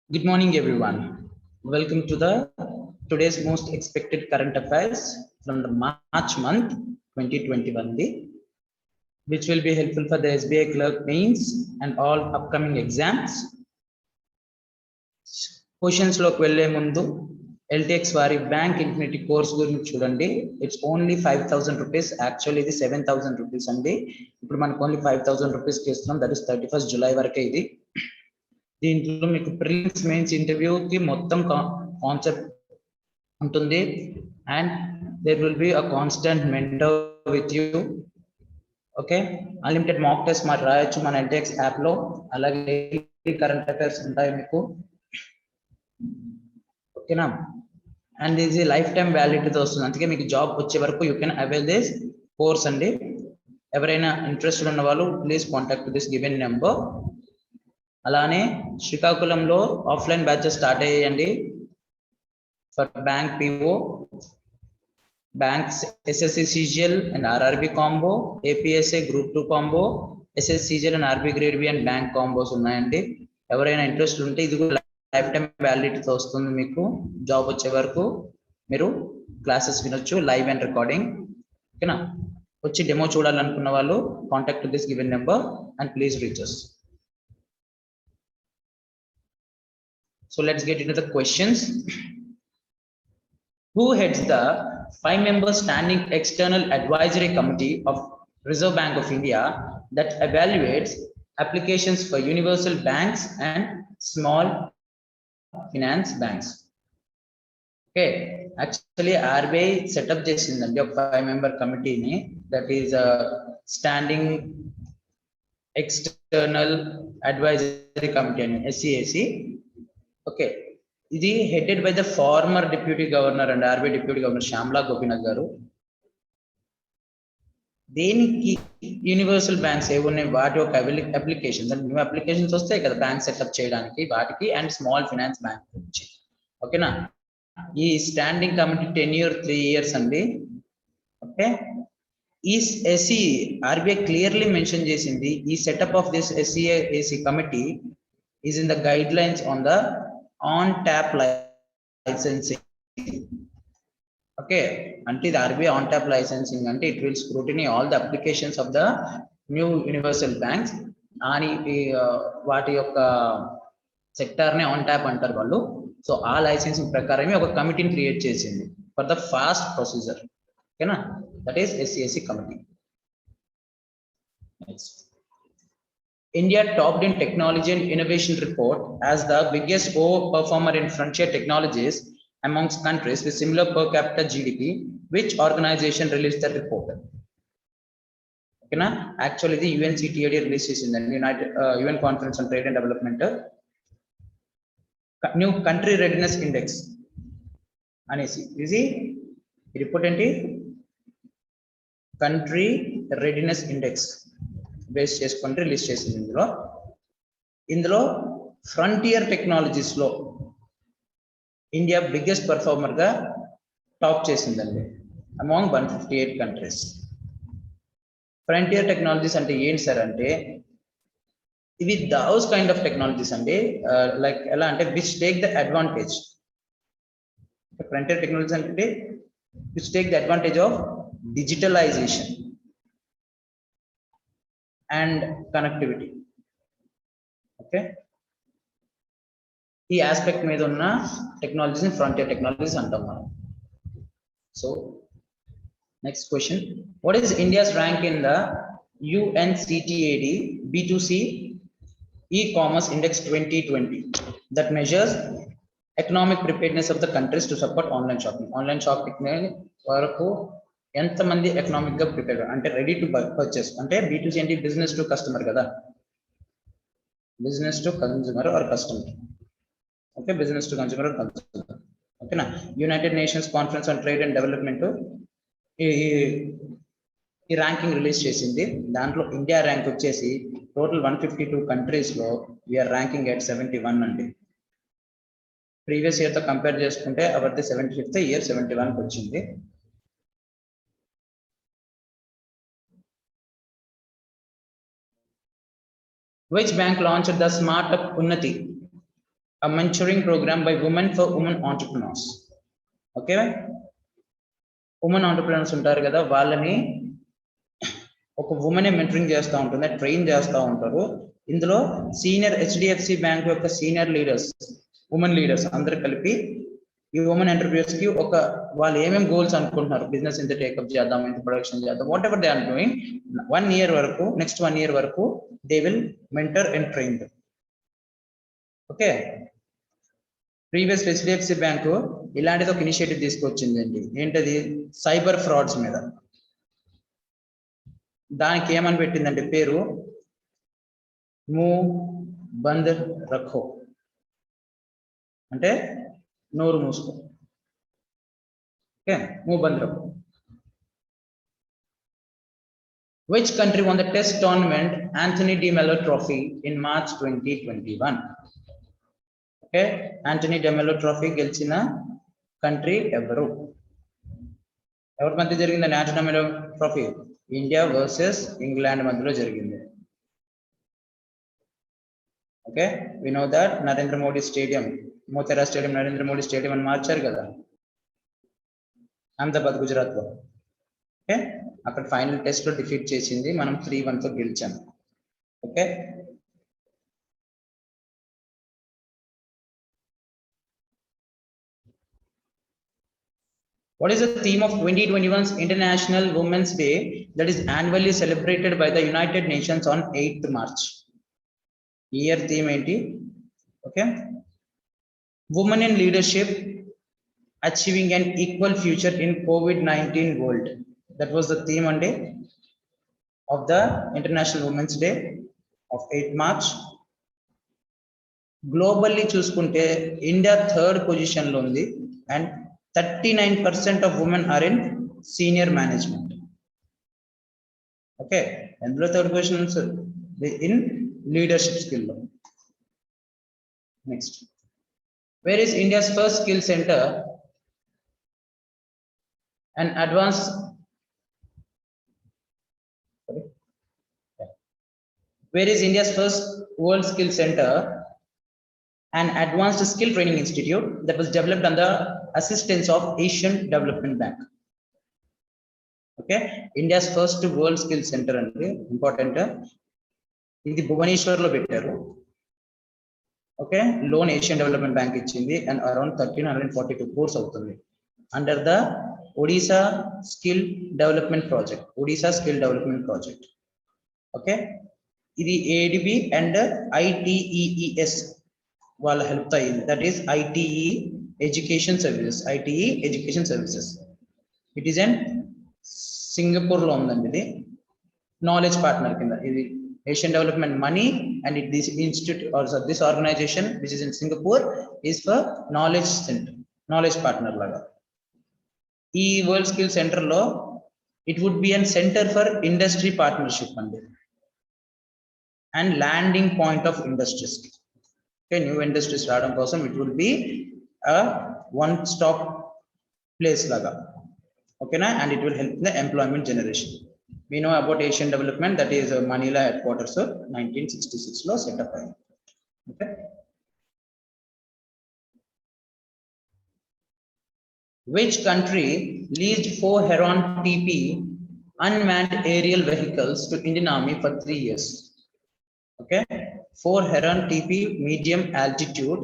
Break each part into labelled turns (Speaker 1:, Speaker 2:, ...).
Speaker 1: Good morning, everyone. Welcome to the today's most expected current affairs from the March month 2021, which will be helpful for the SBI clerk mains and all upcoming exams. Questions లోకి వెళ్ళే ముందు LTX వారి bank infinity course గురించి చూడండి. It's only 5,000 rupees. Actually ఇది 7,000 rupees అండి. ఇప్పుడు మనకు ఓన్లీ 5,000 రూపీస్ ఇస్తున్నాం. దట్ ఇస్ 31st July వరకే ఇది. దీంట్లో మీకు ప్రిలిమ్స్ మెయిన్స్ ఇంటర్వ్యూకి మొత్తం కాన్సెప్ట్ ఉంటుంది and there will be a constant mentor with you. Okay, unlimited mock test మరి రాయొచ్చు మన LTX యాప్ లో. అలాగే కరెంట్ అఫైర్స్ ఉంటాయి మీకు. ఓకేనా, అండ్ ఇది లైఫ్ టైం వ్యాలిడిటీతో వస్తుంది. అందుకే మీకు జాబ్ వచ్చే వరకు you can avail this course అండి. ఎవరైనా ఇంట్రెస్టెడ్ ఉన్న వాళ్ళు please contact this given number. అలానే శ్రీకాకుళంలో ఆఫ్లైన్ బ్యాచెస్ స్టార్ట్ అయ్యాయండి for bank PO, banks SSC CGL and RRB combo, APSA group 2 combo, SSC CGL and RB grade B and bank combos ఉన్నాయండి. ఎవరైనా interest ఉంటే ఇది కూడా లైఫ్ టైం వ్యాలిడిటీతో వస్తుంది. మీకు జాబ్ వచ్చే వరకు మీరు క్లాసెస్ వినొచ్చు, లైవ్ అండ్ రికార్డింగ్. ఓకేనా, వచ్చి డెమో చూడాలనుకున్న వాళ్ళు contact this given number and please reach us. So let's get into the questions. Who heads the 5-member standing external advisory committee of Reserve Bank of India that evaluates applications for universal banks and small finance banks? Okay, actually RBI set up chesindandi oka 5-member committee ni, that is a standing external advisory committee and SEAC. Okay, ఇది headed by the former deputy governor and RBI deputy governor Shyamala Gopinath గారు. దేనికి universal banks ఏమున్నాయి వాటి యొక్క applications అంటే new applications వస్తాయి కదా bank setup చేయడానికి, వాటికి అండ్ స్మాల్ ఫైనాన్స్ బ్యాంక్ గురించి. ఓకేనా, ఈ స్టాండింగ్ కమిటీ టెన్యూర్ 3 years అండి. ఓకే, ఈ SE RBI క్లియర్లీ మెన్షన్ చేసింది ఈ setup of this SEAC committee is in the guide lines on the on tap licensing. Okay, until the RBI on tap licensing and it will scrutiny all the applications of the new universal banks ani vaati yokka sector ne on tap antaru vallu. So aa licensing prakarame oka committee create chesindi for the fast procedure. Okay na, that is SEAC committee. Next, India topped in technology and innovation report as the biggest performer in frontier technologies amongst countries with similar per capita GDP. Which organization released the report? Okay na, actually the UNCTAD releases in the United UN Conference on Trade and Development new country readiness index anesi ఇది report ఏంటి, country readiness index base చేసుకొని release చేసింది. ఇందులో frontier technologies లో India biggest performer గా top చేసిందండి among 158 countries. Frontier technologies అంటే ఏంటి సార్ అంటే ఇవి దోస్ కైండ్ ఆఫ్ టెక్నాలజీస్ అండి. లైక్ ఎలా అంటే which take the advantage. Frontier technologies అంటే which take the advantage of digitalization and connectivity. Okay, ఈ ఆస్పెక్ట్ మీద ఉన్న టెక్నాలజీని ఫ్రంటియర్ టెక్నాలజీస్ అంటాం మనం. So next question, what is India's rank in the UNCTAD B2C e-commerce index 2020 that measures economic preparedness of the countries to support online shopping. Online shopping వరకు ఎంతమంది economic గా prepare అంటే ready to purchase అంటే B2C అంటే business to customer కదా, business to consumer or customer. Okay, business to consumer or consumer. ఓకేనా, United Nations Conference on Trade and Development ఈ ranking release చేసింది. దాంట్లో ఇండియా ర్యాంక్ వచ్చేసి టోటల్ 152 కంట్రీస్ లో we are ranking at 71 అండి. Previous year తో compare చేసుకుంటే అవర్ 75th year 71 వచ్చింది. Which bank launched the Smart Up Unnati a mentoring program by women for women entrepreneurs. Okay, women entrepreneurs ఉంటారు కదా, వాళ్ళని ఒక ఉమెన్ మెంటరింగ్ చేస్తూ ఉంటుంది, ట్రైన్ చేస్తూ ఉంటారు. ఇందులో సీనియర్ హెచ్డిఎఫ్సి బ్యాంక్ యొక్క సీనియర్ లీడర్స్, ఉమెన్ లీడర్స్ అందరు కలిపి ఈ ఉమెన్ ఎంటర్ప్రీనర్స్ కి ఒక వాళ్ళు ఏమేమి గోల్స్ అనుకుంటున్నారు, బిజినెస్ ఇంత టేకప్ చేద్దాం, ఇంత ప్రొడక్షన్ చేద్దాం, whatever they are doing, 1 year వరకు, నెక్స్ట్ 1 year వరకు they will mentor and train. Okay, previous HDFC bank ఇలాంటిది ఒక ఇనిషియేటివ్ తీసుకొచ్చిందండి. ఏంటది? సైబర్ ఫ్రాడ్స్ మీద. దానికి ఏమని పెట్టిందంటే పేరు మూవ్ బంద్ రఖో, అంటే నోరు మూసుకో. ఓకే, మూవ్ బంద్ రఖో. Which country won the test tournament Anthony de Mello Trophy in March 2021? Okay, Anthony De Mello Trophy గెలిచిన కంట్రీ ఎవరు? ఎవరి మధ్య జరిగింది యాంటనీ మెల్లో ట్రోఫీ? ఇండియా వర్సెస్ ఇంగ్లాండ్ మధ్యలో జరిగింది. Okay, we know that Narendra Modi stadium, Motera stadium Narendra Modi stadium అని మార్చారు కదా అహ్మదాబాద్, గుజరాత్ లో. ఓకే, అక్కడ ఫైనల్ టెస్ట్ లో డిఫీట్ చేసింది, మనం 3-1 తో గెలిచాం. Okay, what is the theme of 2021's International Women's Day that is annually celebrated by the United Nations on 8th March? Year theme enti? Okay, women in leadership achieving an equal future in COVID-19 world. That was the theme on day of the International Women's Day of 8th March. Globally చూసుకుంటే India 3rd position లో ఉంది, and 39% of women are in senior management. Okay, అందులో 3rd position in leadership skill లో. Next, where is India's first skill center and advanced where is India's first world skill center and advanced skill training institute that was developed under assistance of Asian Development Bank? Okay, India's first world skill center అంటే important, ఇది భువనేశ్వర్ లో పెట్టారు. Okay, loan Asian Development Bank ఇచ్చింది, and around 1342 crores అవుతుంది under the Odisha skill development project. Odisha skill development project. Okay, ఇది ADB and ITES వాళ్ళ help అయింది, that is ITE education services. ITE education services, it is and Singapore లో ఉందండి. ఇది knowledge partner కింద, ఇది Asian Development Money, and this institute or this organization which is in Singapore is for knowledge center, knowledge partner laga. ఈ world skill centre లో it would be a center for industry partnership and landing point of industries. Okay, new industries రావడం కోసం it will be a one stop place laga. Okay na, and it will help the employment generation. We know about Asian Development, that is Manila headquarters of 1966 లో set up అయింది. Okay, which country leased 4 Heron TP unmanned aerial vehicles to Indian Army for 3 years? Okay, 4 Heron TP medium altitude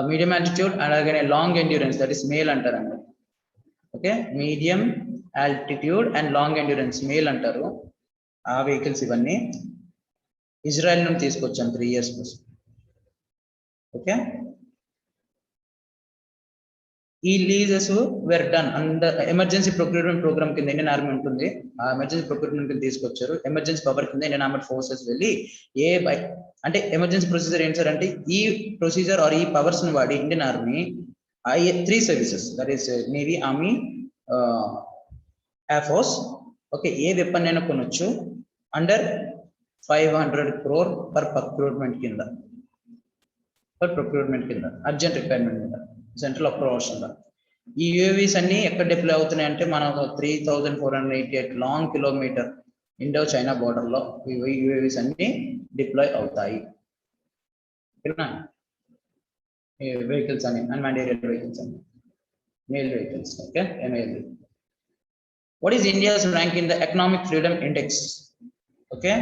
Speaker 1: medium altitude అలాగే long endurance, that is MALE అంటారండి. Okay, medium altitude and long endurance MALE అంటారు ఆ vehicles. ఇవన్నీ Israel నుండి తీసుకొచ్చాం 3 years కోసం. Okay, ఈ leases were done under emergency procurement program కింద ఇండియన్ ఆర్మీ ఉంటుంది. ఆ ఎమర్జెన్సీ ప్రొక్యూర్మెంట్ కింద తీసుకొచ్చారు. ఎమర్జెన్సీ పవర్ కింద ఇండియన్ ఆర్మీ ఫోర్సెస్ వెళ్ళి అంటే ఎమర్జెన్సీ ప్రొసీజర్ ఏంటి సార్ అంటే, ఈ ప్రొసీజర్ ఆర్ ఈ పవర్స్ ని వాడి Indian army 3 services, that is navy, army, air force. Okay, a weapon అయినా కొనొచ్చు అండర్ 500 crore per procurement కింద, అర్జెంట్ రిక్వైర్మెంట్ కింద, సెంట్రల్ అప్రూవల్స్ కింద. ఈ యూఏవీస్ అన్ని ఎక్కడ డిప్లాయ్ అవుతున్నాయి అంటే మన 3488 long kilometer Indo China border లో ఈ యూఏవీస్ అన్ని డిప్లాయ్ అవుతాయి. ఓకేనా? వెహికల్స్ అని అన్మాన్డ్ ఏరియల్ వెహికల్స్ అని MALE vehicles. Okay, ML. What is India's rank in the economic freedom index? Okay,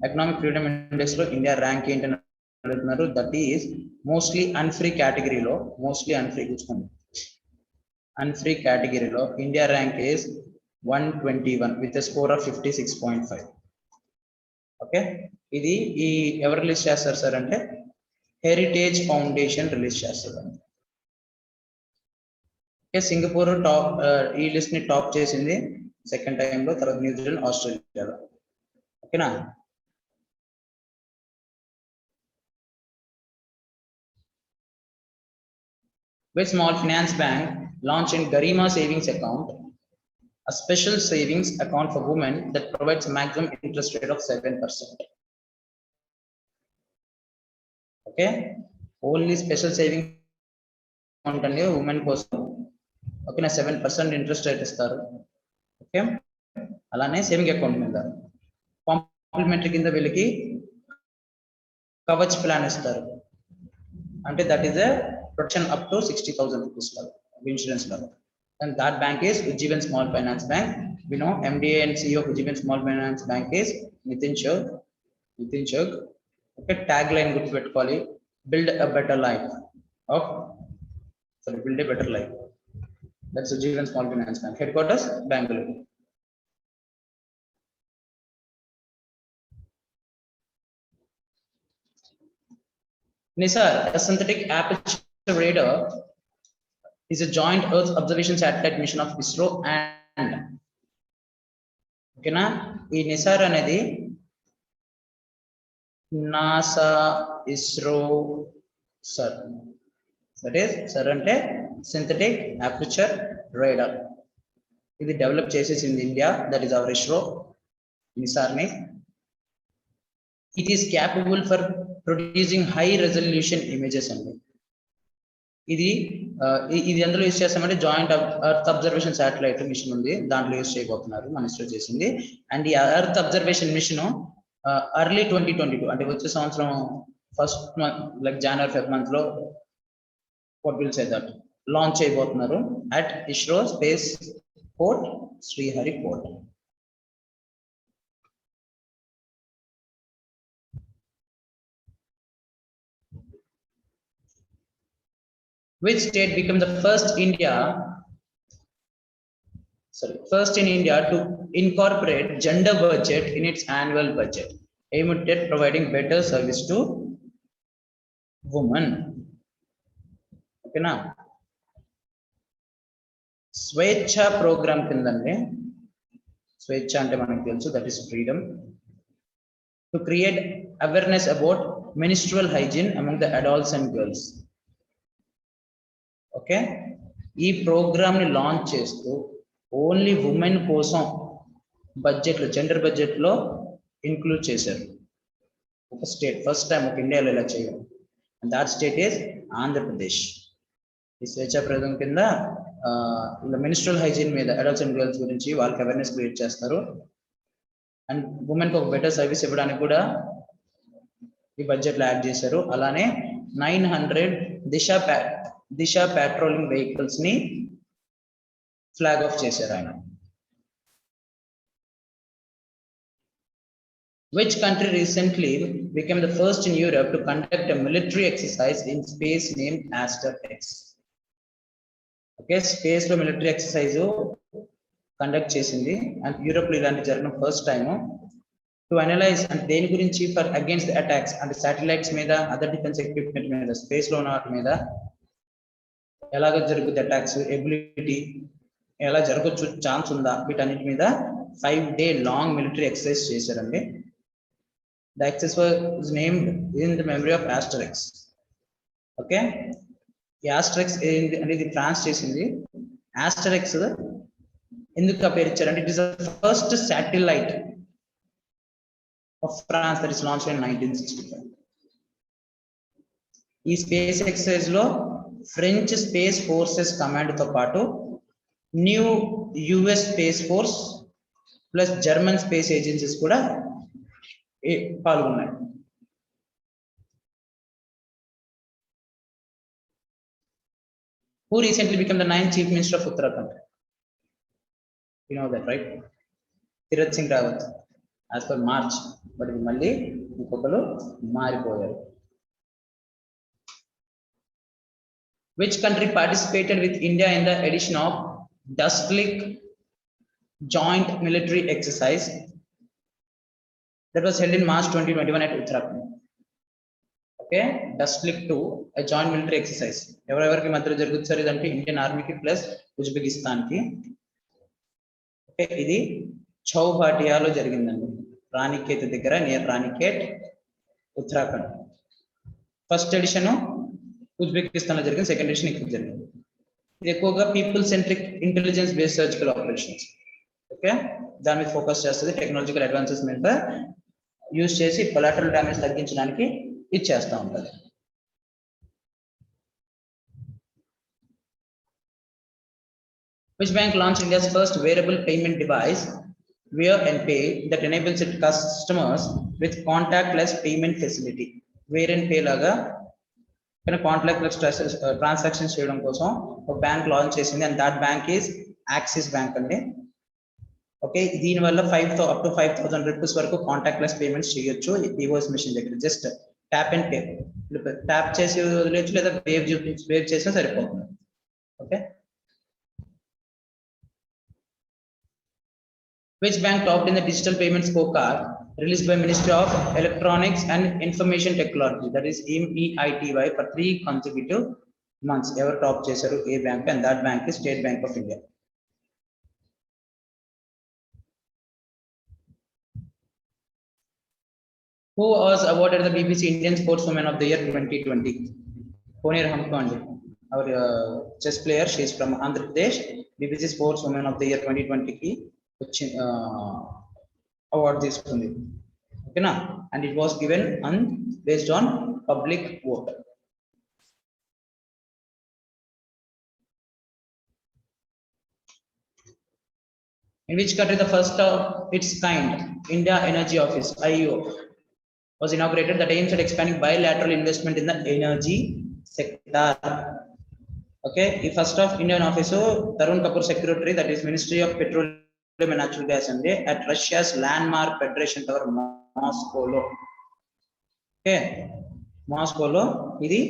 Speaker 1: economic freedom index లో ఇండియా ర్యాంక్ ఏంటని అడుగుతున్నారు. దట్ ఈస్ మోస్ట్లీ అన్ఫ్రీ కేటగిరీలో, మోస్ట్లీ అన్ఫ్రీ చూసుకోండి, అన్ఫ్రీ కేటగిరీలో India rank is 121 with score of 56.5. Okay, ఇది ఈ ఎవరు రిలీజ్ చేస్తారు సార్ అంటే హెరిటేజ్ ఫౌండేషన్ రిలీజ్ చేస్తారు. సింగపూర్ టాప్, ఈ లిస్ట్ ని టాప్ చేసింది సెకండ్ టైం లో, తర్వాత న్యూజిలాండ్, ఆస్ట్రేలియాలో. ఓకేనా? Which small finance bank launched in Garima savings account, a special savings account for women that provides maximum interest rate of 7%. Okay, only special savings account and women కోసం ఓకేనా 7% interest rate ఇస్తారు. Okay, అలానే saving account మీద complementary కింద వీళ్ళకి Kavach plan ఇస్తారు. అంటే that is a protection up to 60,000 rupees insurance level. And that bank is Ujjivan Small Finance Bank. We know MDA and CEO of Ujjivan Small Finance Bank is Nitin Chugh. Okay, tagline గుర్తుపెట్టుకోవాలి, build a better life. Build a better life. That's Ujjivan Small Finance Bank. Headquarters Bangalore. NISAR, a synthetic aperture radar, is a joint Earth observation satellite mission of ISRO and ఓకేనా. ఈ NISAR అనేది NASA, ISRO, sir, that is sir అంటే synthetic aperture radar. ఇది develop చేసేసింది India, that is our ISRO నిసార్ని. It is capable for producing high resolution images అండి. ఇది ఎందులో యూజ్ చేస్తామంటే joint earth observation satellite mission ఉంది, దాంట్లో యూజ్ చేయబోతున్నారు, మన ఇస్రో చేసింది. అండ్ ఈ ఎర్త్ అబ్జర్వేషన్ మిషన్ ఎర్లీ 2022 అంటే వచ్చే సంవత్సరం ఫస్ట్ మంత్ లైక్ జనవరి ఫెబ్ మంత్ లో what will say that launch చేయబోతున్నారు at ISRO space port Sriharikota. Which state became the first in India to incorporate gender budget in its annual budget, aimed at providing better service to women? Okay, now Swecha program kindande, Swecha ante manaku telusu, that is freedom, to create awareness about menstrual hygiene among the adults and girls. Okay, ఈ programme ని launch చేస్తూ only women కోసం budget లో, gender budget లో include చేశారు. ఒక state first time ఒక ఇండియాలో ఇలా చేయాలి, and that state is Andhra Pradesh. ఈ స్వేచ్ఛా ప్రోగ్రామ్ కింద ఇలా మెన్స్ట్రువల్ హైజీన్ మీద అడల్ట్స్ అండ్ గర్ల్స్ గురించి వాళ్ళకి అవేర్నెస్ క్రియేట్ చేస్తారు. అండ్ ఉమెన్ కి ఒక బెటర్ సర్వీస్ ఇవ్వడానికి కూడా ఈ బడ్జెట్ లో యాడ్ చేశారు. అలానే 900 దిశ పెట్రోలింగ్ వెహికల్స్ ని ఫ్లాగ్ ఆఫ్ చేశారు ఆయన. Which country recently became the first in Europe to conduct a military exercise in space named Aster X? Okay, space లో మిలిటరీ ఎక్సర్సైజ్ కండక్ట్ చేసింది అండ్ యూరోప్ లో ఇలాంటి జరిగిన ఫస్ట్ టైం. టు అనలైజ్ అంటే దేని గురించి, ఫర్ అగేన్స్ట్ ది అటాక్స్ అంటే satellites మీద, అదర్ డిఫెన్స్ ఎక్విప్మెంట్ మీద, స్పేస్ లో ఉన్న వాటి మీద ఎలాగ జరుగుతుంది అటాక్స్, ఎబిలిటీ ఎలా జరగచ్చు, ఛాన్స్ ఉందా, వీటన్నిటి మీద 5-day long మిలిటరీ ఎక్సర్సైజ్ చేశారండి. The exercise was named in the memory of Aster X. Okay, ఈ Aster X అనేది ఫ్రాన్స్ చేసింది. Aster X ఎందుకు ఆ పేరు ఇచ్చారంటే it is the first satellite of France that is launched in 1965. ఈ space exercise లో ఫ్రెంచ్ స్పేస్ ఫోర్సెస్ కమాండ్ తో పాటు new US space force plus German space agencies కూడా పాల్గొన్నాయి. Who recently became the 9th Chief Minister of Uttarakhand? You know that, right? Tirath Singh Rawat. As per March, but in Malli, Nikokalo, Maripoyar. Which country participated with India in the edition of Dustlick Joint Military Exercise that was held in March 2021 at Uttarakhand? Okay, Dustlick 2, a joint military exercise. ఎవరెవరికి మధ్య జరుగుతుంది sir ఇదంటే Indian ఆర్మీకి plus Uzbekistan కి. Okay, ఇది చౌబాటియాలో జరిగిందండి, రాణిఖేత్ దగ్గర, near Ranikhet, Uttarakhand. First edition Uzbekistan లో జరిగింది, సెకండ్ ఎడిషన్ ఇక్కడ జరిగింది. ఇది ఎక్కువగా people centric intelligence based surgical operations. Okay, దాని మీద ఫోకస్ చేస్తుంది. టెక్నాలజికల్ అడ్వాన్సెస్ మీద యూజ్ చేసి కొలాటరల్ డ్యామేజ్ తగ్గించడానికి ఇచ్చేస్తా ఉంటుంది. Which bank launched India's first wearable payment device, Wear and Pay, that enables its customers with contactless payment facility? Wear and Pay laga kana contactless transactions చేయడం కోసం ఒక bank launch చేసింది, and that bank is Axis Bank అండి. Okay, దీని వల్ల up to 5,000 rupees వరకు contactless payments చేయొచ్చు POS machine దగ్గర. Just tap and pay, tap చేసి వదిలేచ్చు లేదా వేవ్ చేసినా సరిపోతుంది. Okay, which bank topped in the digital payment scorecard released by Ministry of Electronics and Information Technology, that is MEITY, for 3 consecutive months? Ever top chesaru a bank, and that bank is State Bank of India. Who was awarded the BBC Indian Sportswoman of the Year 2020? Poneer Hamkandi, our chess player, she is from Andhra Pradesh. BBC Sportswoman of the Year 2020 ki award తీసుకుంది. ఓకేనా, and it was given based on public vote. In which country the first of its kind India Energy Office (IEO) was inaugurated, that aims at expanding bilateral investment in the energy sector? Okay, the first of Indian office Tarun Kapoor secretary, that is Ministry of Petroleum and Natural Gas, and at Russia's landmark Federation Tower Moscow lo. Okay, Moscow lo idi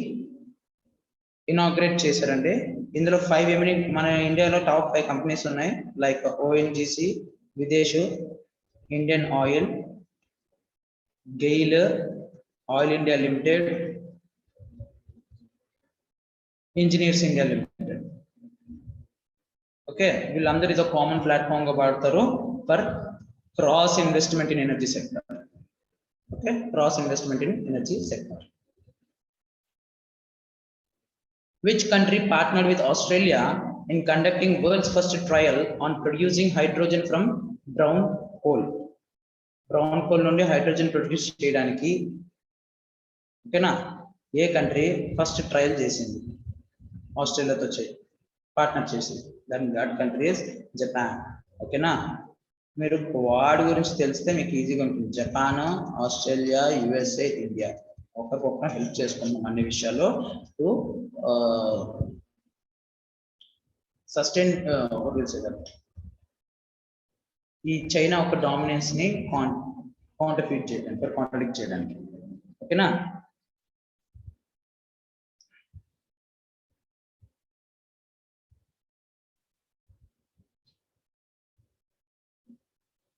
Speaker 1: inaugurate చేశారండి. ఇందులో 5 మన ఇండియాలో top 5 companies ఉన్నాయి, like ONGC, Videsh, Indian oil, GAIL, oil India limited, engineers India limited. Okay, వీళ్ళందరూ ఇది common platform గా వాడతారు for cross investment in energy sector. Okay, cross investment in energy sector. Which country partnered with Australia in conducting world's first trial on producing hydrogen from brown coal? Brown coal నుండి hydrogen produce చేయడానికి, ఓకేనా, ఏ country first trial చేసింది? ఆస్ట్రేలియాతో partner చేసింది. That country is Japan. ఓకేనా, మీరు వాడి గురించి తెలిస్తే మీకు ఈజీగా ఉంటుంది. జపాన్, ఆస్ట్రేలియా, USA, ఇండియా ఒకరికొకరు హెల్ప్ చేసుకుందాం అన్ని విషయాల్లో టు సస్టైన్ ఈ చైనా ఒక డామినెన్స్ ని కాంట్రిబ్యూట్ చేయడానికి, కాంట్రాడిక్ట్ చేయడానికి. ఓకేనా,